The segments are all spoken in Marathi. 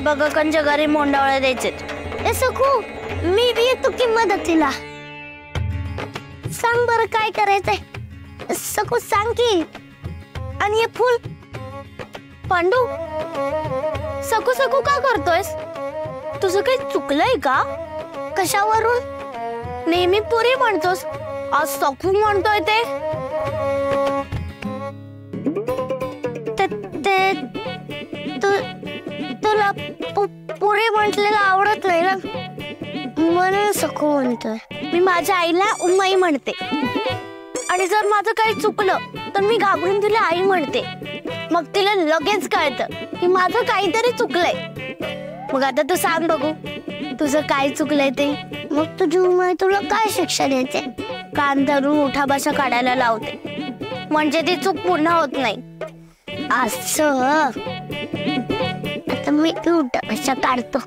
बघकंच्या घरी मोंडावळ्या द्यायचे. ए सखू, मी बी येतो की मदतीला. सांग बरं काय करायचंय. सखू सांग की. आणि हे फुल. पांडू, सखू सखू का करतोयस? तुझं काही चुकलंय का? कशावरून? नेहमी पुरी म्हणतोस, आज सखू म्हणतोय ते. तुला पुरी म्हटलेलं आवडत नाही ना, म्हणून सखू म्हणतोय. मी माझ्या आईला उमाई म्हणते, आणि जर माझं काही चुकलं तर मी घाबरून तिला आई म्हणते. मग तिला लगेच कळतं की माझं काहीतरी चुकलंय. मग आता तू सांग बघू, तुझं काय चुकलंय ते. मग तुझी उमाई तुला काय शिक्षा द्यायचे? कान धरून उठाबशा काढायला लावते, म्हणजे ती चूक पुन्हा होत नाही. असं आता मी उठाबशा काढतो.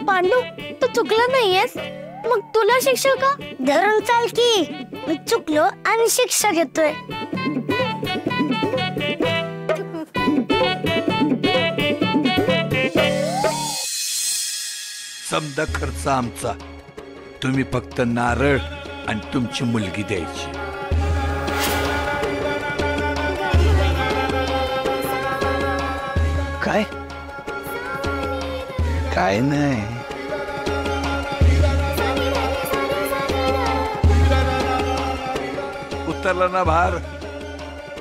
पांडू, तू चुकला नाहीयेस, मग तुला शिक्षा का? धरून चाल की, मी चुकलो आणि शिक्षा घेतोय. समजा खर्च आमचा, तुम्ही फक्त नारळ आणि तुमची मुलगी द्यायची. काय काय नाही. उतरला ना भार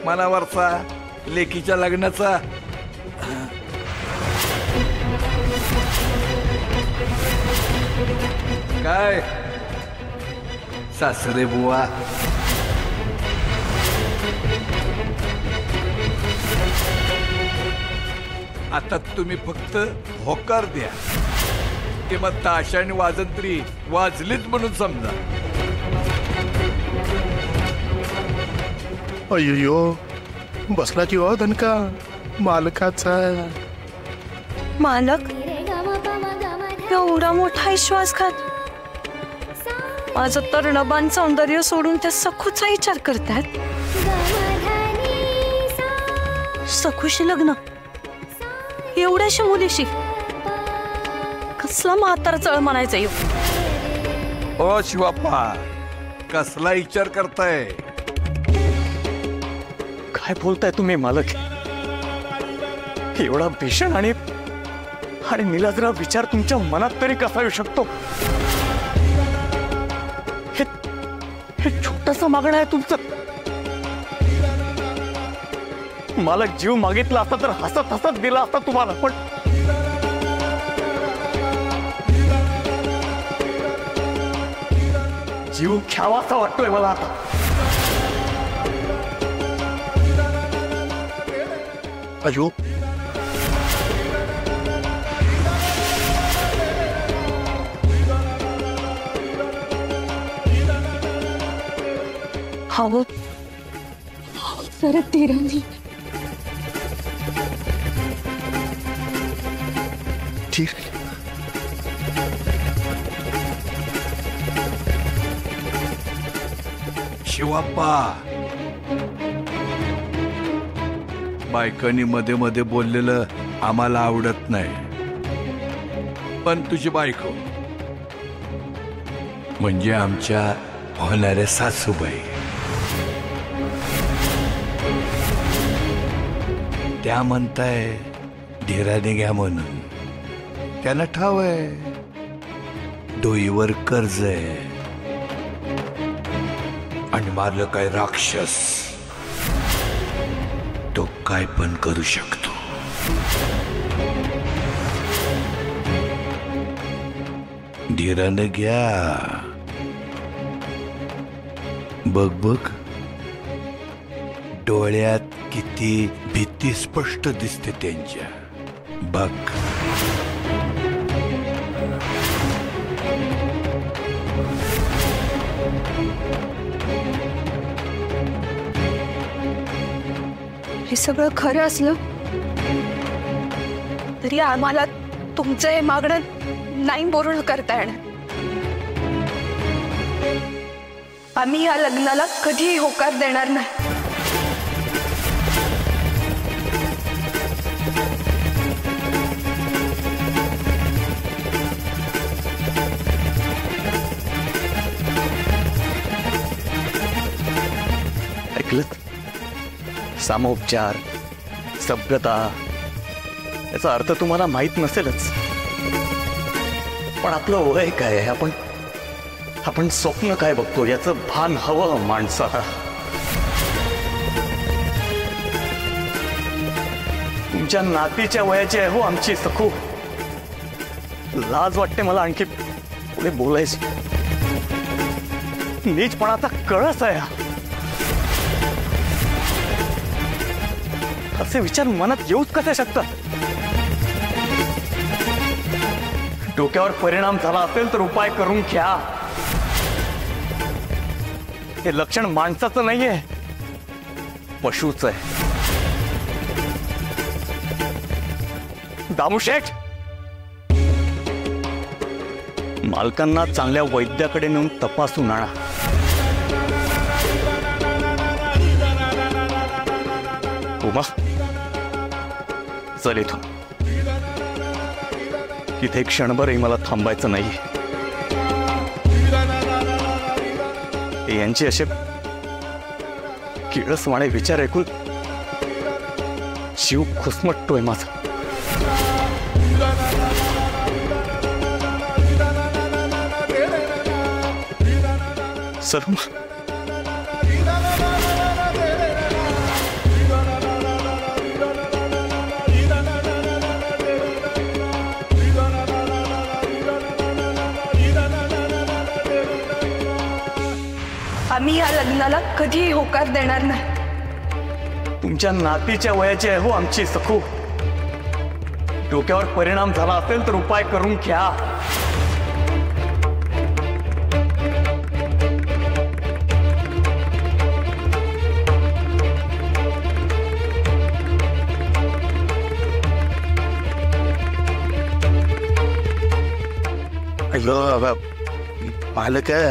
मनावरचा लेकीच्या लग्नाचा. काय सासरे बुवा, आता तुम्ही फक्त होकार द्या, ते मग ताशा आणि वाजंत्री वाजलीच म्हणून समजा. अय्यो, बसला की हो दणका मालकाचा. मालक एवढा मोठा विश्वासघात. माझं तरुणबान सौंदर्य सोडून त्या सखूचा विचार करतात. सखूशी लग्न एवढ्याशा मुलीशी? कसला म्हातारा चळ म्हणायचा येऊ. ओ शिवाप्पा, कसला विचार करताय? काय बोलताय तुम्ही मालक? एवढा भीषण आणि निलाजरा विचार तुमच्या मनात तरी कसा येऊ शकतो? हे छोटस मागणं आहे तुमचं. मालक जीव मागितला असता तर हसत हसत दिला असता तुम्हाला, पण जीव घ्यावासा वाटतोय मला आता. अयो, हवं जरा धीराने. ठीक. शिवाप्पा, बायकांनी मध्ये मध्ये बोललेलं आम्हाला आवडत नाही, पण तुझी बायको म्हणजे आमच्या होणाऱ्या सासूबाई, त्या म्हणताय धीराने घ्या म्हणून. त्यांना ठाव आहे डोईवर कर्ज आहे, आणि मारलं काय राक्षस तो काय पण करू शकतो. धीराने घ्या. बघ बघ, डोळ्यात किती भीती स्पष्ट दिसते त्यांच्या. बघ. हे सगळं खरं असलं तरी आम्हाला तुमचं हे मागणं नाही बोलणं करता येणार. आम्ही या लग्नाला कधीही होकार देणार नाही. ऐकलत? सामोपचार, सभ्यता याचा अर्थ तुम्हाला माहित नसेलच. पण आपलं वय काय आहे, आपण स्वप्न काय बघतो याचं भान हवं माणसाला. तुमच्या नातीच्या वयाची आहे हो आमची सखू. लाज वाटते मला आणखी पुढे बोलायची. नीचपणाचा कळस आहे हा. असे विचार मनात येऊच कसे शकतात? डोक्यावर परिणाम झाला असेल तर उपाय करून घ्या. हे लक्षण माणसाचं नाहीये, पशुचं आहे. दामूशेठ, मालकांना चांगल्या वैद्याकडे नेऊन तपासून आणा. उमा, चल इथून. इथे क्षणभरही मला थांबायचं नाही. यांचे असे किळसवाणे विचार ऐकून जीव खुसमटतोय माझा. सर, आम्ही या लग्नाला कधीही होकार देणार नाही. तुमच्या नातीच्या वयाची आहे हो आमची सखू. डोक्यावर परिणाम झाला असेल तर उपाय करून घ्या. हॅलो पाहिलं का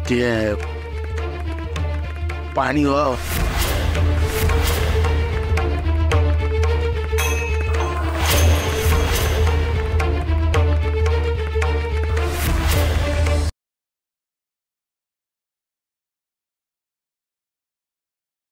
ते पाणी